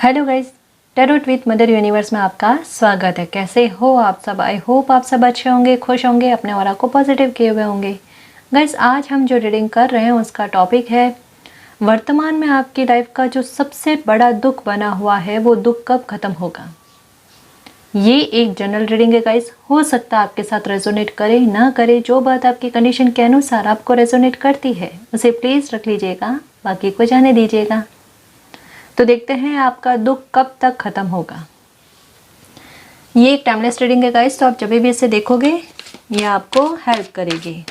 Hello guys, tarot with mother universe में आपका स्वागत है। कैसे हो आप सब? आई होप आप सब अच्छे होंगे, खुश होंगे, अपने ऑरा को पॉजिटिव किए हुए होंगे। गाइस, आज हम जो रीडिंग कर रहे हैं उसका टॉपिक है वर्तमान में आपकी लाइफ का जो सबसे बड़ा दुख बना हुआ है वो दुख कब खत्म होगा। ये एक जनरल रीडिंग है गाइस, हो सकता है आपके साथ रेजोनेट करे ना करे। जो बात आपकी कंडीशन के अनुसार आपको रेजोनेट करती है उसे प्लीज़ रख लीजिएगा, बाकी को जाने दीजिएगा। तो देखते हैं आपका दुख कब तक खत्म होगा। ये एक टाइमलेस रीडिंग है गाइस, तो आप जब भी इसे देखोगे ये आपको हेल्प करेगी।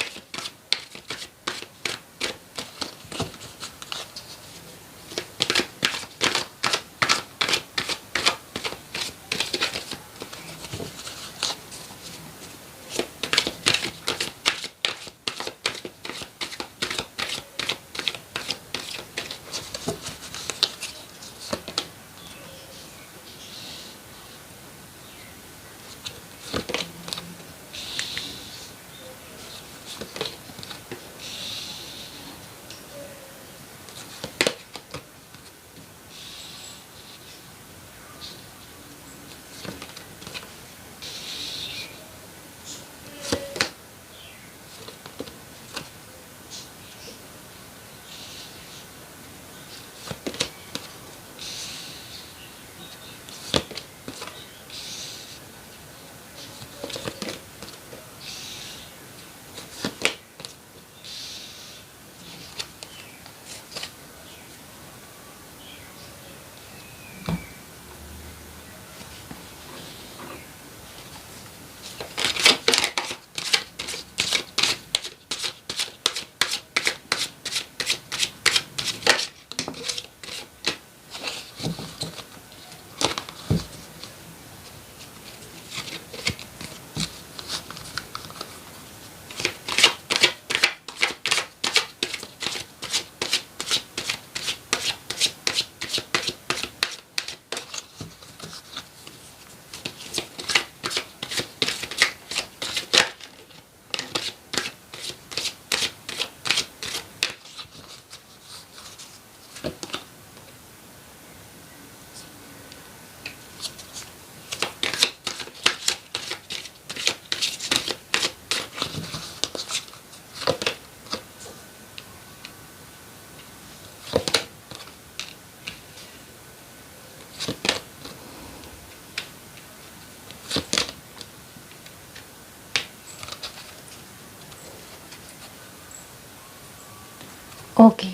ओके,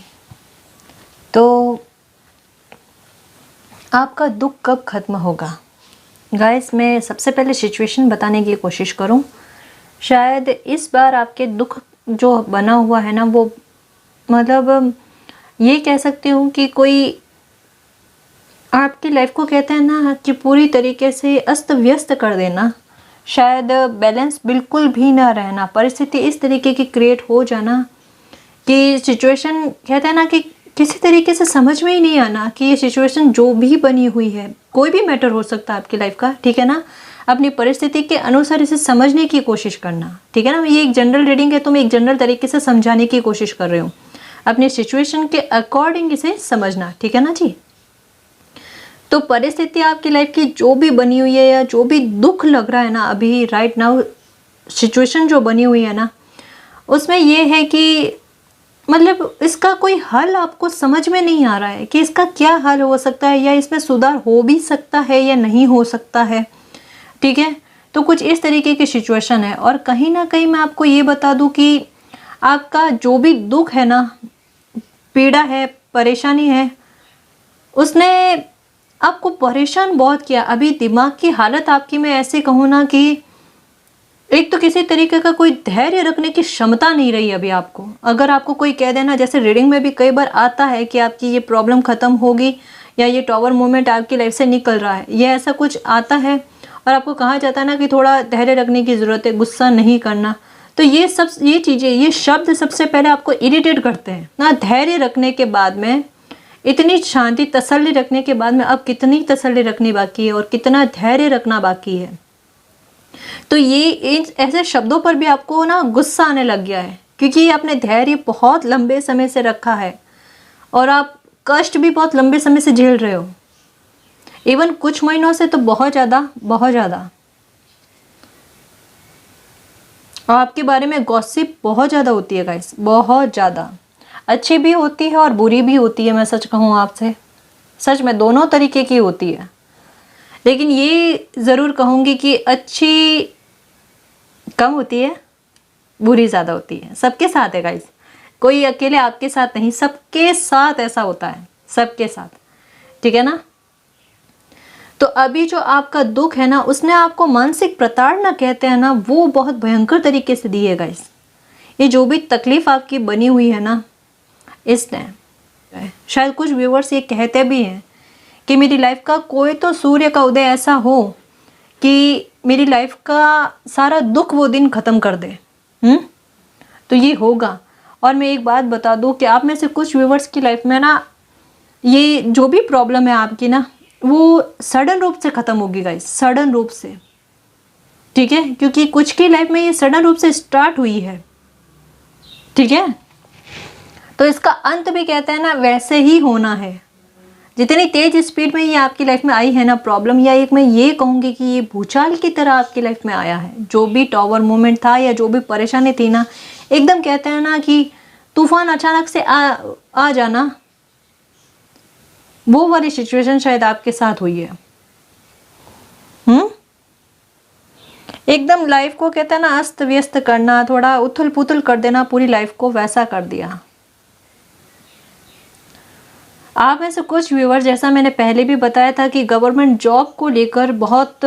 तो आपका दुख कब खत्म होगा। गाइस, मैं सबसे पहले सिचुएशन बताने की कोशिश करूं। शायद इस बार आपके दुख जो बना हुआ है ना, वो मतलब ये कह सकती हूँ कि कोई आपकी लाइफ को कहते हैं ना कि पूरी तरीके से अस्त व्यस्त कर देना, शायद बैलेंस बिल्कुल भी ना रहना, परिस्थिति इस तरीके की क्रिएट हो जाना कि सिचुएशन कहते हैं ना कि किसी तरीके से समझ में ही नहीं आना कि ये सिचुएशन जो भी बनी हुई है, कोई भी मैटर हो सकता है आपकी लाइफ का, ठीक है ना। अपनी परिस्थिति के अनुसार इसे समझने की कोशिश करना, ठीक है ना। ये एक जनरल रीडिंग है, तो मैं एक जनरल तरीके से समझाने की कोशिश कर रही हूँ। अपनी सिचुएशन के अकॉर्डिंग इसे समझना, ठीक है ना जी। तो परिस्थिति आपकी लाइफ की जो भी बनी हुई है या जो भी दुख लग रहा है ना अभी राइट नाउ, सिचुएशन जो बनी हुई है ना, उसमें ये है कि मतलब इसका कोई हल आपको समझ में नहीं आ रहा है कि इसका क्या हल हो सकता है, या इसमें सुधार हो भी सकता है या नहीं हो सकता है, ठीक है। तो कुछ इस तरीके की सिचुएशन है। और कहीं ना कहीं मैं आपको ये बता दूं कि आपका जो भी दुख है ना, पीड़ा है, परेशानी है, उसने आपको परेशान बहुत किया। अभी दिमाग की हालत आपकी, मैं ऐसे कहूँ ना कि एक तो किसी तरीके का कोई धैर्य रखने की क्षमता नहीं रही अभी आपको। अगर आपको कोई कह देना, जैसे रीडिंग में भी कई बार आता है कि आपकी ये प्रॉब्लम खत्म होगी या ये टॉवर मोमेंट आपकी लाइफ से निकल रहा है, ये ऐसा कुछ आता है और आपको कहा जाता है ना कि थोड़ा धैर्य रखने की ज़रूरत है, गुस्सा नहीं करना, तो ये चीज़ें, ये शब्द सबसे पहले आपको इरिटेट करते हैं ना। धैर्य रखने के बाद में, इतनी शांति तसल्ली रखने के बाद में अब कितनी तसल्ली रखनी बाकी है और कितना धैर्य रखना बाकी है। तो ये ऐसे शब्दों पर भी आपको ना गुस्सा आने लग गया है, क्योंकि आपने धैर्य बहुत लंबे समय से रखा है और आप कष्ट भी बहुत लंबे समय से झेल रहे हो। इवन कुछ महीनों से तो बहुत ज़्यादा, बहुत ज़्यादा। और आपके बारे में गॉसिप बहुत ज़्यादा होती है गाइस, बहुत ज़्यादा। अच्छी भी होती है और बुरी भी होती है, मैं सच कहूँ आपसे, सच में दोनों तरीके की होती है। लेकिन ये ज़रूर कहूँगी कि अच्छी कम होती है, बुरी ज़्यादा होती है। सबके साथ है गाइस, कोई अकेले आपके साथ नहीं, सबके साथ ऐसा होता है, सबके साथ, ठीक है ना। तो अभी जो आपका दुख है ना, उसने आपको मानसिक प्रताड़ना कहते हैं ना, वो बहुत भयंकर तरीके से दी है गाइस। ये जो भी तकलीफ आपकी बनी हुई है ना, इसने, शायद कुछ व्यूवर्स ये कहते भी हैं कि मेरी लाइफ का कोई तो सूर्य का उदय ऐसा हो कि मेरी लाइफ का सारा दुख वो दिन ख़त्म कर दे। तो ये होगा। और मैं एक बात बता दूं कि आप में से कुछ व्यूवर्स की लाइफ में ना, ये जो भी प्रॉब्लम है आपकी ना, वो सडन रूप से ख़त्म होगी गाइस, सडन रूप से, ठीक है। क्योंकि कुछ की लाइफ में ये सडन रूप से स्टार्ट हुई है, ठीक है। तो इसका अंत भी कहते हैं ना वैसे ही होना है। जितनी तेज स्पीड में ये आपकी लाइफ में आई है ना प्रॉब्लम, या एक मैं ये कहूँगी कि ये भूचाल की तरह आपकी लाइफ में आया है। जो भी टॉवर मोमेंट था या जो भी परेशानी थी ना, एकदम कहते हैं ना कि तूफान अचानक से आ जाना, वो वाली सिचुएशन शायद आपके साथ हुई है। एकदम लाइफ को कहते हैं ना अस्त व्यस्त करना, थोड़ा उथल पुथल कर देना पूरी लाइफ को, वैसा कर दिया। आप में से कुछ व्यूअर, जैसा मैंने पहले भी बताया था, कि गवर्नमेंट जॉब को लेकर बहुत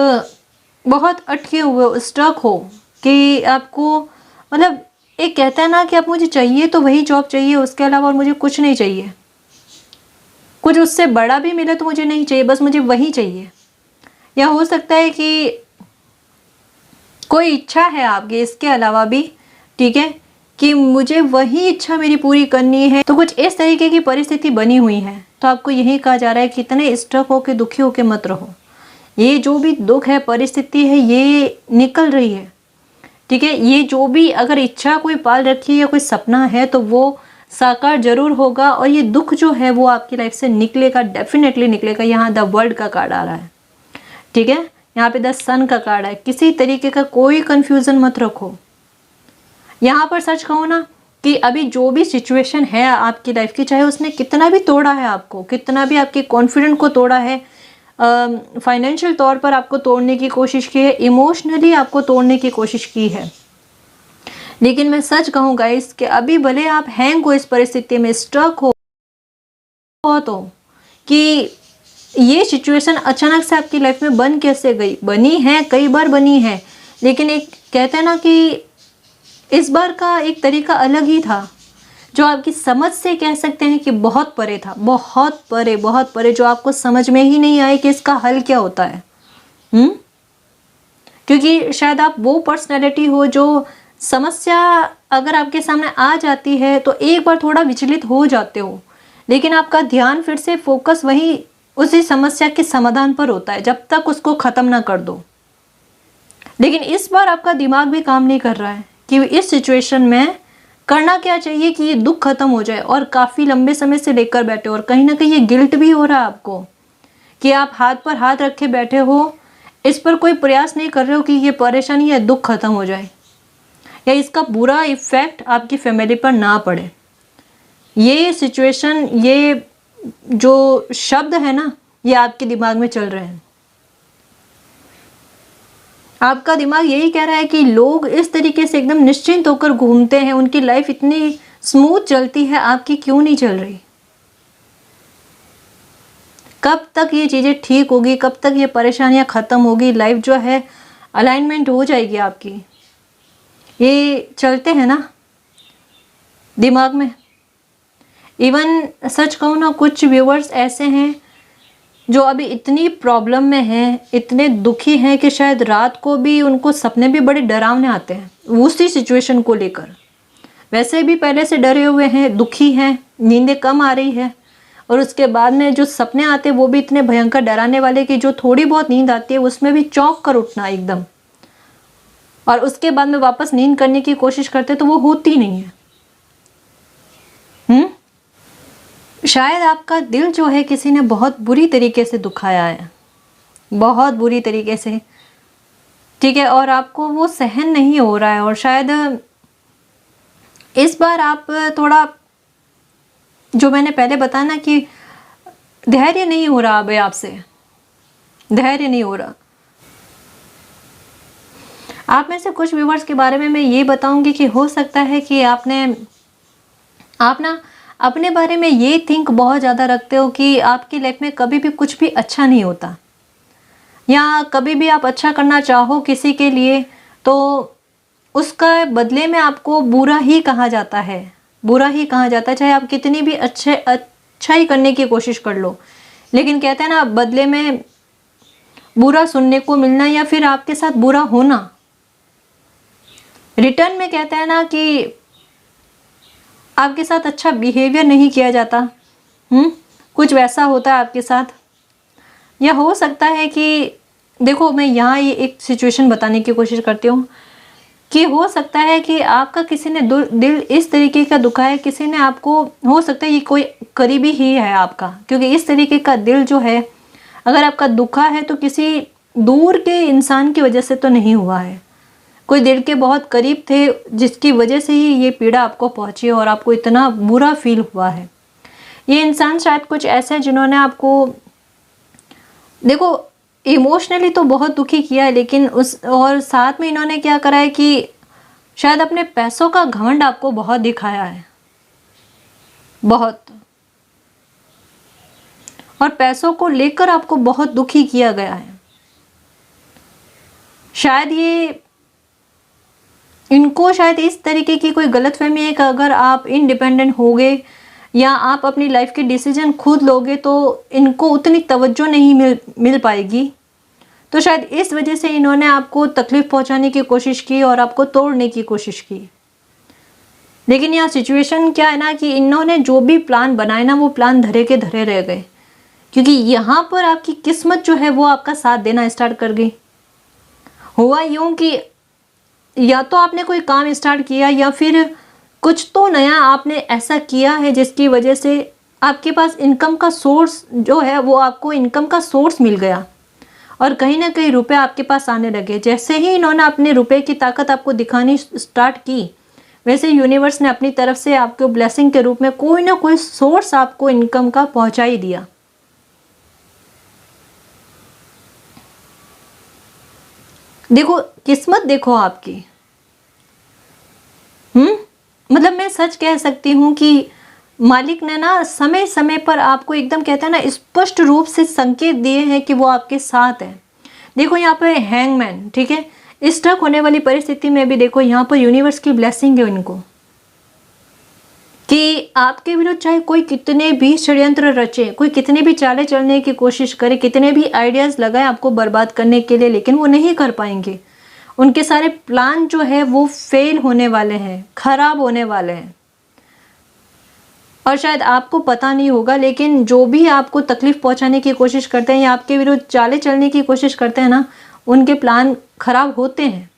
बहुत अटके हुए, स्टक हो, कि आपको मतलब एक कहता है ना कि आप मुझे चाहिए तो वही जॉब चाहिए, उसके अलावा और मुझे कुछ नहीं चाहिए। कुछ उससे बड़ा भी मिले तो मुझे नहीं चाहिए, बस मुझे वही चाहिए। या हो सकता है कि कोई इच्छा है आपकी इसके अलावा भी, ठीक है, कि मुझे वही इच्छा मेरी पूरी करनी है। तो कुछ इस तरीके की परिस्थिति बनी हुई है। तो आपको यही कहा जा रहा है कि इतने स्ट्रक होके, दुखी होके मत रहो। ये जो भी दुख है, परिस्थिति है, ये निकल रही है, ठीक है। ये जो भी अगर इच्छा कोई पाल रखी है या कोई सपना है, तो वो साकार जरूर होगा। और ये दुख जो है वो आपकी लाइफ से निकलेगा, डेफिनेटली निकलेगा। यहाँ द वर्ल्ड का कार्ड आ रहा है, ठीक है। यहाँ पे द सन का कार्ड है। किसी तरीके का कोई कंफ्यूजन मत रखो। यहाँ पर सच कहूँ ना कि अभी जो भी सिचुएशन है आपकी लाइफ की, चाहे उसने कितना भी तोड़ा है आपको, कितना भी आपके कॉन्फिडेंट को तोड़ा है, फाइनेंशियल तौर पर आपको तोड़ने की कोशिश की है, इमोशनली आपको तोड़ने की कोशिश की है, लेकिन मैं सच कहूँ गाइस कि अभी भले आप हैंग हो, इस परिस्थिति में स्टक हो, तो कि ये सिचुएशन अचानक से आपकी लाइफ में बन कैसे गई, बनी है, कई बार बनी है, लेकिन एक कहते हैं ना कि इस बार का एक तरीका अलग ही था, जो आपकी समझ से कह सकते हैं कि बहुत परे था, बहुत परे, बहुत परे, जो आपको समझ में ही नहीं आए कि इसका हल क्या होता है। क्योंकि शायद आप वो पर्सनैलिटी हो जो समस्या अगर आपके सामने आ जाती है तो एक बार थोड़ा विचलित हो जाते हो, लेकिन आपका ध्यान फिर से फोकस वही उसी समस्या के समाधान पर होता है जब तक उसको ख़त्म ना कर दो। लेकिन इस बार आपका दिमाग भी काम नहीं कर रहा है कि इस सिचुएशन में करना क्या चाहिए कि ये दुख खत्म हो जाए, और काफ़ी लंबे समय से लेकर बैठे हो, और कहीं ना कहीं ये गिल्ट भी हो रहा है आपको कि आप हाथ पर हाथ रखे बैठे हो, इस पर कोई प्रयास नहीं कर रहे हो कि ये परेशानी या दुख खत्म हो जाए, या इसका बुरा इफेक्ट आपकी फैमिली पर ना पड़े। ये सिचुएशन, ये जो शब्द है ना, ये आपके दिमाग में चल रहे हैं। आपका दिमाग यही कह रहा है कि लोग इस तरीके से एकदम निश्चिंत होकर घूमते हैं, उनकी लाइफ इतनी स्मूथ चलती है, आपकी क्यों नहीं चल रही? कब तक ये चीज़ें ठीक होगी, कब तक ये परेशानियां ख़त्म होगी, लाइफ जो है अलाइनमेंट हो जाएगी आपकी? ये चलते हैं ना दिमाग में। इवन सच कहूँ ना, कुछ व्यूअर्स ऐसे हैं जो अभी इतनी प्रॉब्लम में हैं, इतने दुखी हैं कि शायद रात को भी उनको सपने भी बड़े डरावने आते हैं उसी सिचुएशन को लेकर। वैसे भी पहले से डरे हुए हैं, दुखी हैं, नींदें कम आ रही है, और उसके बाद में जो सपने आते हैं वो भी इतने भयंकर डराने वाले कि जो थोड़ी बहुत नींद आती है उसमें भी चौंक कर उठना एकदम, और उसके बाद में वापस नींद करने की कोशिश करते तो वो होती नहीं है। शायद आपका दिल जो है किसी ने बहुत बुरी तरीके से दुखाया है, बहुत बुरी तरीके से, ठीक है, और आपको वो सहन नहीं हो रहा है। और शायद इस बार आप थोड़ा, जो मैंने पहले बताया ना कि धैर्य नहीं हो रहा अभी आपसे, धैर्य नहीं हो रहा। आप में से कुछ व्यूवर्स के बारे में मैं ये बताऊंगी कि हो सकता है कि आप ना अपने बारे में ये थिंक बहुत ज़्यादा रखते हो कि आपकी लाइफ में कभी भी कुछ भी अच्छा नहीं होता, या कभी भी आप अच्छा करना चाहो किसी के लिए तो उसका बदले में आपको बुरा ही कहा जाता है, बुरा ही कहा जाता है, चाहे आप कितनी भी अच्छाई करने की कोशिश कर लो, लेकिन कहते हैं ना बदले में बुरा सुनने को मिलना या फिर आपके साथ बुरा होना, रिटर्न में कहते हैं ना कि आपके साथ अच्छा बिहेवियर नहीं किया जाता। कुछ वैसा होता है आपके साथ। या हो सकता है कि देखो, मैं यहाँ ये एक सिचुएशन बताने की कोशिश करती हूँ कि हो सकता है कि आपका किसी ने दिल इस तरीके का दुखा है, किसी ने आपको, हो सकता है ये कोई करीबी ही है आपका, क्योंकि इस तरीके का दिल जो है अगर आपका दुखा है तो किसी दूर के इंसान की वजह से तो नहीं हुआ है, कोई दिल के बहुत करीब थे जिसकी वजह से ही ये पीड़ा आपको पहुंची और आपको इतना बुरा फील हुआ है। ये इंसान शायद कुछ ऐसे जिन्होंने आपको, देखो, इमोशनली तो बहुत दुखी किया है, लेकिन और साथ में इन्होंने क्या करा है कि शायद अपने पैसों का घमंड आपको बहुत दिखाया है, बहुत, और पैसों को लेकर आपको बहुत दुखी किया गया है। शायद ये इनको शायद इस तरीके की कोई गलतफहमी है कि अगर आप इंडिपेंडेंट होगे या आप अपनी लाइफ के डिसीजन खुद लोगे तो इनको उतनी तवज्जो नहीं मिल पाएगी, तो शायद इस वजह से इन्होंने आपको तकलीफ पहुंचाने की कोशिश की और आपको तोड़ने की कोशिश की। लेकिन यहाँ सिचुएशन क्या है ना कि इन्होंने जो भी प्लान बनाए ना वो प्लान धरे के धरे रह गए, क्योंकि यहाँ पर आपकी किस्मत जो है वो आपका साथ देना स्टार्ट कर गई। हुआ यूँ कि या तो आपने कोई काम स्टार्ट किया या फिर कुछ तो नया आपने ऐसा किया है जिसकी वजह से आपके पास इनकम का सोर्स जो है वो, आपको इनकम का सोर्स मिल गया और कहीं ना कहीं रुपए आपके पास आने लगे। जैसे ही इन्होंने अपने रुपए की ताकत आपको दिखानी स्टार्ट की, वैसे यूनिवर्स ने अपनी तरफ से आपको ब्लेसिंग के रूप में कोई ना कोई सोर्स आपको इनकम का पहुंचा ही दिया। देखो, किस्मत देखो आपकी। मतलब मैं सच कह सकती हूँ कि मालिक ने ना समय समय पर आपको एकदम, कहते हैं ना, स्पष्ट रूप से संकेत दिए हैं कि वो आपके साथ है। देखो यहाँ पे हैंगमैन, ठीक है, स्टक होने वाली परिस्थिति में भी देखो यहाँ पर यूनिवर्स की ब्लेसिंग है इनको कि आपके विरुद्ध चाहे कोई कितने भी षड्यंत्र रचे, कोई कितने भी चाले चलने की कोशिश करे, कितने भी आइडियाज लगाए आपको बर्बाद करने के लिए, लेकिन वो नहीं कर पाएंगे। उनके सारे प्लान जो है वो फेल होने वाले हैं, खराब होने वाले हैं। और शायद आपको पता नहीं होगा, लेकिन जो भी आपको तकलीफ पहुंचाने की कोशिश करते हैं या आपके विरुद्ध चाले चलने की कोशिश करते हैं ना, उनके प्लान खराब होते हैं।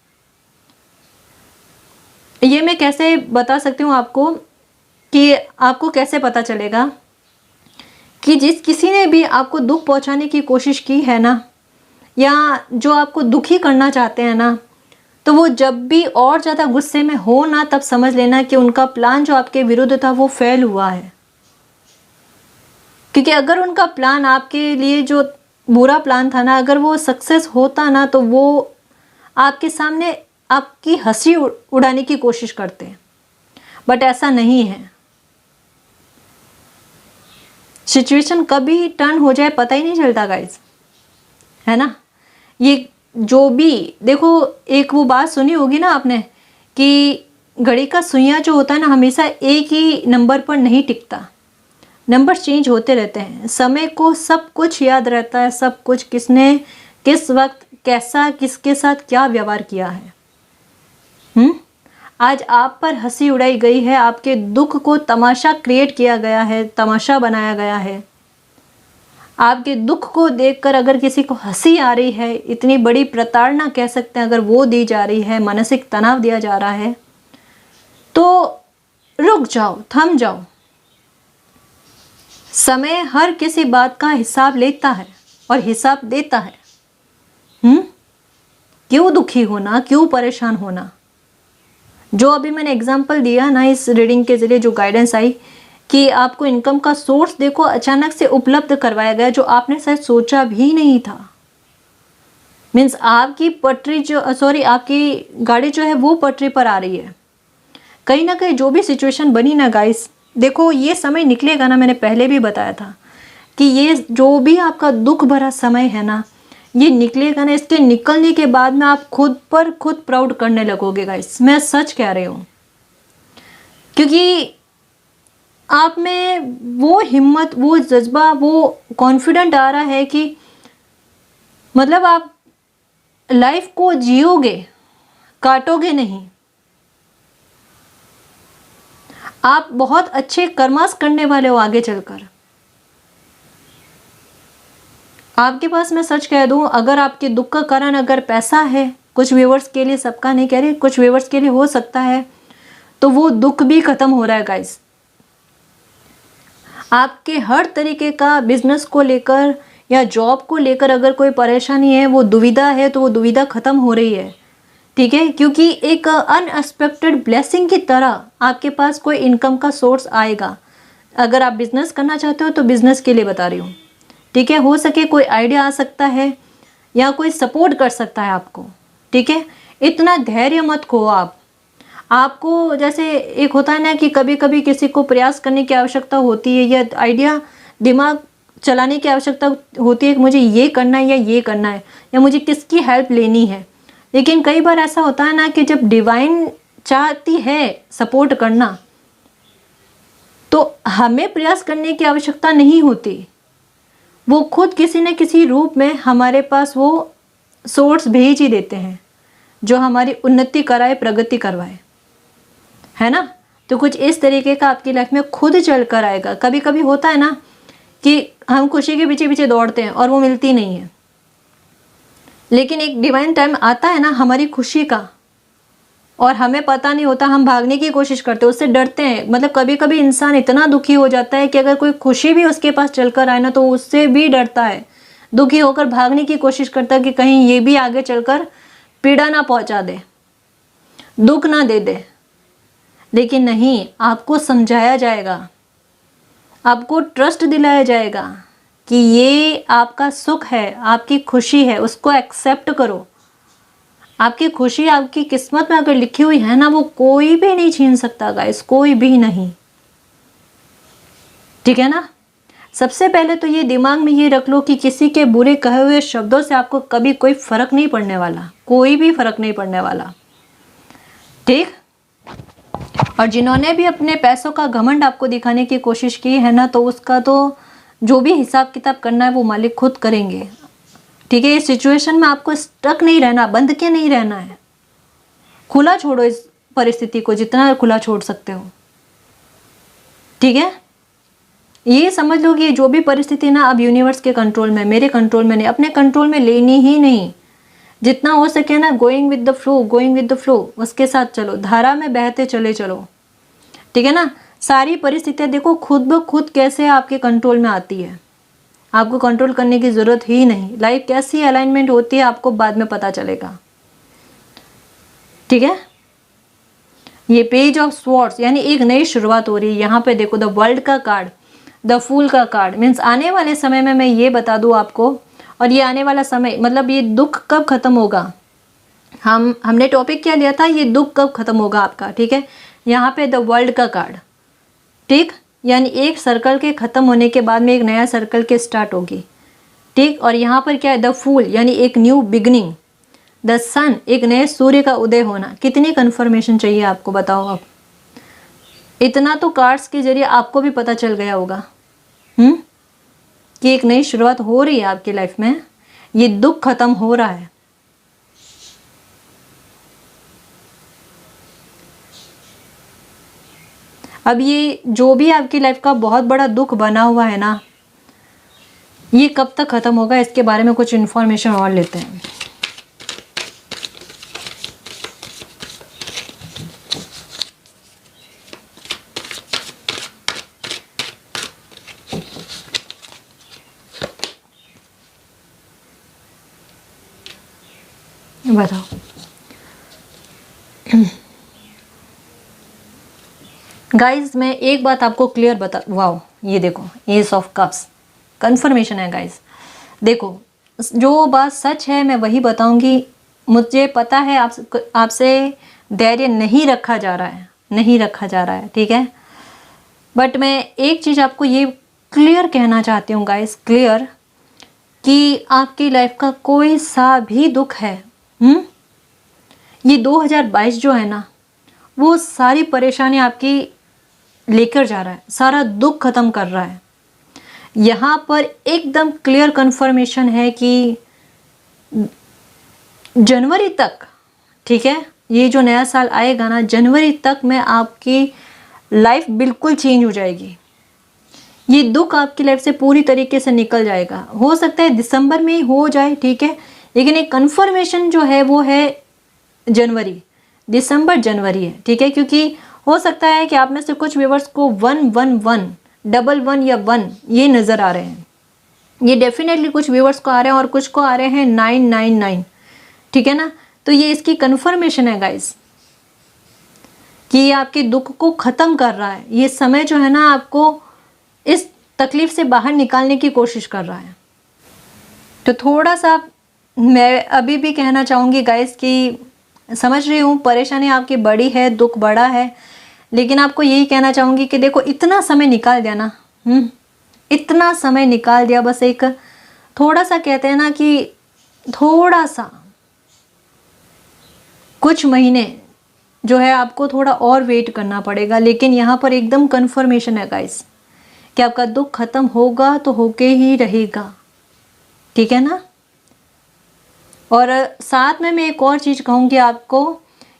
ये मैं कैसे बता सकती हूँ आपको कि आपको कैसे पता चलेगा कि जिस किसी ने भी आपको दुख पहुंचाने की कोशिश की है ना, या जो आपको दुखी करना चाहते हैं ना, तो वो जब भी और ज़्यादा गुस्से में हो ना, तब समझ लेना कि उनका प्लान जो आपके विरुद्ध था वो फेल हुआ है। क्योंकि अगर उनका प्लान आपके लिए जो बुरा प्लान था ना, अगर वो सक्सेस होता ना, तो वो आपके सामने आपकी हंसी उड़ाने की कोशिश करते हैं, बट ऐसा नहीं है। सिचुएशन कभी टर्न हो जाए पता ही नहीं चलता गाइस, है ना। ये जो भी देखो, एक वो बात सुनी होगी ना आपने कि घड़ी का सुइयां जो होता है ना, हमेशा एक ही नंबर पर नहीं टिकता, नंबर चेंज होते रहते हैं। समय को सब कुछ याद रहता है, सब कुछ, किसने किस वक्त कैसा किसके साथ क्या व्यवहार किया है। आज आप पर हंसी उड़ाई गई है, आपके दुख को तमाशा क्रिएट किया गया है, तमाशा बनाया गया है। आपके दुख को देखकर अगर किसी को हंसी आ रही है, इतनी बड़ी प्रताड़ना कह सकते हैं अगर वो दी जा रही है, मानसिक तनाव दिया जा रहा है, तो रुक जाओ, थम जाओ। समय हर किसी बात का हिसाब लेता है और हिसाब देता है। क्यों दुखी होना, क्यों परेशान होना? जो अभी मैंने एग्जाम्पल दिया ना इस रीडिंग के जरिए, जो गाइडेंस आई कि आपको इनकम का सोर्स देखो अचानक से उपलब्ध करवाया गया, जो आपने शायद सोचा भी नहीं था। मीन्स आपकी पटरी जो सॉरी आपकी गाड़ी जो है वो पटरी पर आ रही है। कहीं ना कहीं जो भी सिचुएशन बनी ना गाइस, देखो ये समय निकलेगा ना, मैंने पहले भी बताया था कि ये जो भी आपका दुख भरा समय है ना, ये निकलेगा ना, इसके निकलने के बाद में आप खुद पर खुद प्राउड करने लगोगे गाइस, मैं सच कह रही हूँ। क्योंकि आप में वो हिम्मत, वो जज्बा, वो कॉन्फिडेंट आ रहा है कि मतलब आप लाइफ को जियोगे, काटोगे नहीं। आप बहुत अच्छे कर्मास करने वाले हो आगे चलकर। आपके पास मैं सच कह दूं, अगर आपके दुख का कारण अगर पैसा है, कुछ व्यूवर्स के लिए, सबका नहीं कह रही, कुछ व्यूवर्स के लिए हो सकता है, तो वो दुख भी खत्म हो रहा है गाइस। आपके हर तरीके का बिजनेस को लेकर या जॉब को लेकर अगर कोई परेशानी है, वो दुविधा है, तो वो दुविधा खत्म हो रही है, ठीक है। क्योंकि एक अनएक्सपेक्टेड ब्लेसिंग की तरह आपके पास कोई इनकम का सोर्स आएगा। अगर आप बिजनेस करना चाहते हो तो बिजनेस के लिए बता रही हूँ, ठीक है। हो सके कोई आइडिया आ सकता है या कोई सपोर्ट कर सकता है आपको, ठीक है। इतना धैर्य मत खो आप। आपको जैसे एक होता है ना कि कभी कभी किसी को प्रयास करने की आवश्यकता होती है या आइडिया दिमाग चलाने की आवश्यकता होती है कि मुझे ये करना है या ये करना है या मुझे किसकी हेल्प लेनी है। लेकिन कई बार ऐसा होता है ना कि जब डिवाइन चाहती है सपोर्ट करना, तो हमें प्रयास करने की आवश्यकता नहीं होती। वो खुद किसी न किसी रूप में हमारे पास वो सोर्स भेज ही देते हैं जो हमारी उन्नति कराए, प्रगति करवाए, है ना। तो कुछ इस तरीके का आपकी लाइफ में खुद चल कर आएगा। कभी कभी होता है ना कि हम खुशी के पीछे पीछे दौड़ते हैं और वो मिलती नहीं है, लेकिन एक डिवाइन टाइम आता है ना हमारी खुशी का, और हमें पता नहीं होता, हम भागने की कोशिश करते हैं, उससे डरते हैं। मतलब कभी कभी इंसान इतना दुखी हो जाता है कि अगर कोई खुशी भी उसके पास चलकर आए ना, तो उससे भी डरता है, दुखी होकर भागने की कोशिश करता है कि कहीं ये भी आगे चलकर पीड़ा ना पहुंचा दे, दुख ना दे दे। लेकिन नहीं, आपको समझाया जाएगा, आपको ट्रस्ट दिलाया जाएगा कि ये आपका सुख है, आपकी खुशी है, उसको एक्सेप्ट करो। आपकी खुशी आपकी किस्मत में अगर लिखी हुई है ना, वो कोई भी नहीं छीन सकता गाइस, कोई भी नहीं, ठीक है ना। सबसे पहले तो ये दिमाग में ये रख लो कि किसी के बुरे कहे हुए शब्दों से आपको कभी कोई फर्क नहीं पड़ने वाला, कोई भी फर्क नहीं पड़ने वाला, ठीक। और जिन्होंने भी अपने पैसों का घमंड आपको दिखाने की कोशिश की है ना, तो उसका तो जो भी हिसाब किताब करना है वो मालिक खुद करेंगे, ठीक है। इस सिचुएशन में आपको स्टक नहीं रहना, बंद के नहीं रहना है। खुला छोड़ो इस परिस्थिति को, जितना खुला छोड़ सकते हो, ठीक है। ये समझ लो कि जो भी परिस्थिति ना अब यूनिवर्स के कंट्रोल में, मेरे कंट्रोल में नहीं, अपने कंट्रोल में लेनी ही नहीं। जितना हो सके ना going with the flow, going with the flow, उसके साथ चलो, धारा में बहते चले चलो, ठीक है ना। सारी परिस्थितियां देखो खुद ब खुद कैसे आपके कंट्रोल में आती है, आपको कंट्रोल करने की जरूरत ही नहीं। लाइफ कैसी अलाइनमेंट होती है आपको बाद में पता चलेगा, ठीक है। ये पेज ऑफ स्वॉर्ड्स यानी एक नई शुरुआत हो रही है। यहाँ पे देखो द वर्ल्ड का कार्ड, द फूल का कार्ड, मीन्स आने वाले समय में मैं ये बता दूं आपको, और ये आने वाला समय मतलब ये दुख कब खत्म होगा, हमने टॉपिक क्या लिया था, ये दुख कब खत्म होगा आपका, ठीक है। यहाँ पे द वर्ल्ड का कार्ड, ठीक, यानी एक सर्कल के खत्म होने के बाद में एक नया सर्कल के स्टार्ट होगी, ठीक। और यहाँ पर क्या है, द फूल यानी एक न्यू बिगनिंग, द सन एक नए सूर्य का उदय होना। कितनी कंफर्मेशन चाहिए आपको, बताओ अब। इतना तो कार्ड्स के जरिए आपको भी पता चल गया होगा कि एक नई शुरुआत हो रही है आपकी लाइफ में, ये दुख खत्म हो रहा है। अब ये जो भी आपकी लाइफ का बहुत बड़ा दुख बना हुआ है ना, ये कब तक खत्म होगा, इसके बारे में कुछ इन्फॉर्मेशन और लेते हैं। बताओ। गाइज मैं एक बात आपको क्लियर बता, वाओ ये देखो एस ऑफ कप्स कंफर्मेशन है गाइज। देखो जो बात सच है मैं वही बताऊंगी। मुझे पता है आपसे धैर्य नहीं रखा जा रहा है, नहीं रखा जा रहा है, ठीक है। बट मैं एक चीज़ आपको ये क्लियर कहना चाहती हूँ गाइज, क्लियर, कि आपकी लाइफ का कोई सा भी दुख है, ये 2022 जो है ना, वो सारी परेशानी आपकी लेकर जा रहा है, सारा दुख खत्म कर रहा है। यहाँ पर एकदम क्लियर कंफर्मेशन है कि जनवरी तक, ठीक है, ये जो नया साल आएगा ना, जनवरी तक में आपकी लाइफ बिल्कुल चेंज हो जाएगी। ये दुख आपकी लाइफ से पूरी तरीके से निकल जाएगा। हो सकता है दिसंबर में ही हो जाए, ठीक है, लेकिन एक कंफर्मेशन जो है वो है जनवरी, दिसंबर जनवरी है, ठीक है। क्योंकि हो सकता है कि आप में से कुछ व्यूअर्स को 111 डबल 1 या 1 ये नज़र आ रहे हैं। ये डेफिनेटली कुछ व्यूअर्स को आ रहे हैं और कुछ को आ रहे हैं 999, ठीक है ना। तो ये इसकी कंफर्मेशन है गाइस कि ये आपके दुख को ख़त्म कर रहा है। ये समय जो है ना आपको इस तकलीफ से बाहर निकालने की कोशिश कर रहा है। तो थोड़ा सा मैं अभी भी कहना चाहूँगी गाइस कि समझ रही हूँ परेशानी आपकी बड़ी है, दुख बड़ा है, लेकिन आपको यही कहना चाहूँगी कि देखो इतना समय निकाल दिया ना, इतना समय निकाल दिया, बस एक थोड़ा सा कहते हैं ना कि थोड़ा सा कुछ महीने जो है आपको थोड़ा और वेट करना पड़ेगा। लेकिन यहाँ पर एकदम कंफर्मेशन है गाइस कि आपका दुख खत्म होगा तो होके ही रहेगा, ठीक है ना। और साथ में मैं एक और चीज़ कहूँगी आपको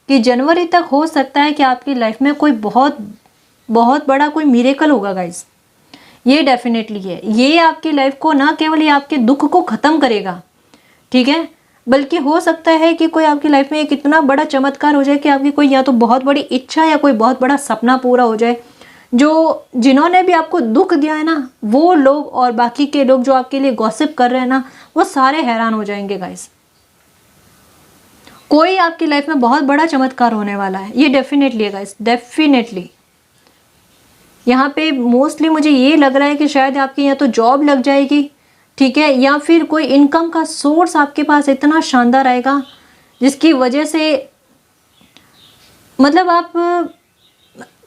कि जनवरी तक हो सकता है कि आपकी लाइफ में कोई बहुत बहुत बड़ा कोई मिरेकल होगा गाइस। ये डेफिनेटली है। ये आपकी लाइफ को ना केवल ये आपके दुख को ख़त्म करेगा, ठीक है, बल्कि हो सकता है कि कोई आपकी लाइफ में एक इतना बड़ा चमत्कार हो जाए कि आपकी कोई या तो बहुत बड़ी इच्छा या कोई बहुत बड़ा सपना पूरा हो जाए। जो जिन्होंने भी आपको दुख दिया है ना, वो लोग और बाकी के लोग जो आपके लिए गॉसिप कर रहे हैं ना, वो सारे हैरान हो जाएंगे गाइस। कोई आपकी लाइफ में बहुत बड़ा चमत्कार होने वाला है, ये डेफिनेटली है गाइस, डेफिनेटली। यहाँ पे मोस्टली मुझे ये लग रहा है कि शायद आपकी या तो जॉब लग जाएगी, ठीक है, या फिर कोई इनकम का सोर्स आपके पास इतना शानदार आएगा जिसकी वजह से मतलब आप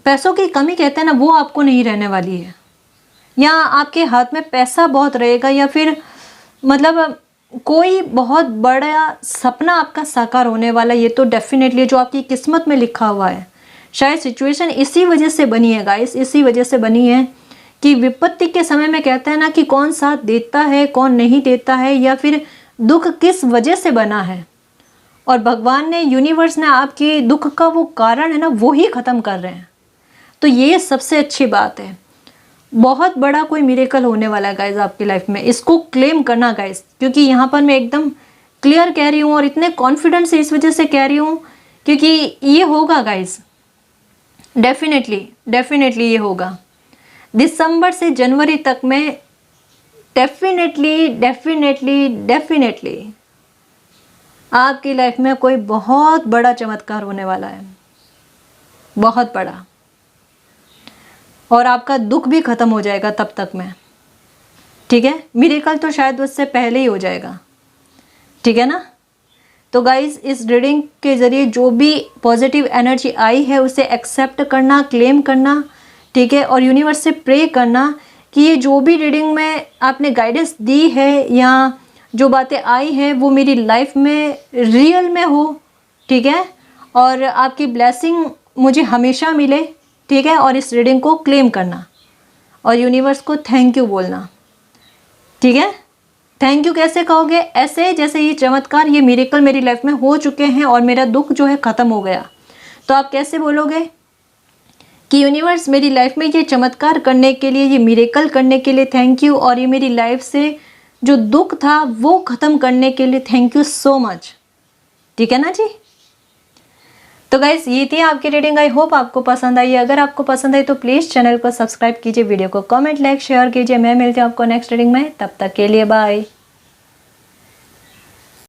पैसों की कमी कहते हैं ना, वो आपको नहीं रहने वाली है। या आपके हाथ में पैसा बहुत रहेगा, या फिर मतलब कोई बहुत बड़ा सपना आपका साकार होने वाला है। ये तो डेफिनेटली जो आपकी किस्मत में लिखा हुआ है। शायद सिचुएशन इसी वजह से बनी है गाइस, इसी वजह से बनी है कि विपत्ति के समय में कहते हैं ना कि कौन साथ देता है कौन नहीं देता है, या फिर दुख किस वजह से बना है, और भगवान ने, यूनिवर्स ने आपके दुख का वो कारण है ना वो ही ख़त्म कर रहे हैं। तो ये सबसे अच्छी बात है। बहुत बड़ा कोई मिरेकल होने वाला है गाइज आपकी लाइफ में, इसको क्लेम करना गाइज, क्योंकि यहाँ पर मैं एकदम क्लियर कह रही हूँ और इतने कॉन्फिडेंस से इस वजह से कह रही हूँ क्योंकि ये होगा गाइज, डेफिनेटली डेफिनेटली ये होगा। दिसंबर से जनवरी तक में डेफिनेटली डेफिनेटली डेफिनेटली आपकी लाइफ में कोई बहुत बड़ा चमत्कार होने वाला है, बहुत बड़ा, और आपका दुख भी ख़त्म हो जाएगा तब तक में, ठीक है। मिरेकल तो शायद उससे पहले ही हो जाएगा, ठीक है ना। तो गाइज इस रीडिंग के ज़रिए जो भी पॉजिटिव एनर्जी आई है उसे एक्सेप्ट करना, क्लेम करना, ठीक है, और यूनिवर्स से प्रे करना कि ये जो भी रीडिंग में आपने गाइडेंस दी है या जो बातें आई हैं वो मेरी लाइफ में रियल में हो, ठीक है, और आपकी ब्लेसिंग मुझे हमेशा मिले, ठीक है। और इस रीडिंग को क्लेम करना और यूनिवर्स को थैंक यू बोलना, ठीक है। थैंक यू कैसे कहोगे? ऐसे जैसे ये चमत्कार, ये मिरेकल मेरी लाइफ में हो चुके हैं और मेरा दुख जो है ख़त्म हो गया। तो आप कैसे बोलोगे कि यूनिवर्स मेरी लाइफ में ये चमत्कार करने के लिए, ये मिरेकल करने के लिए थैंक यू, और ये मेरी लाइफ से जो दुख था वो ख़त्म करने के लिए थैंक यू सो मच, ठीक है ना जी। तो गाइस ये थी आपकी रीडिंग। आई होप आपको पसंद आई। अगर आपको पसंद आई तो प्लीज़ चैनल को सब्सक्राइब कीजिए, वीडियो को कमेंट लाइक शेयर कीजिए। मैं मिलती हूँ आपको नेक्स्ट रीडिंग में, तब तक के लिए बाय।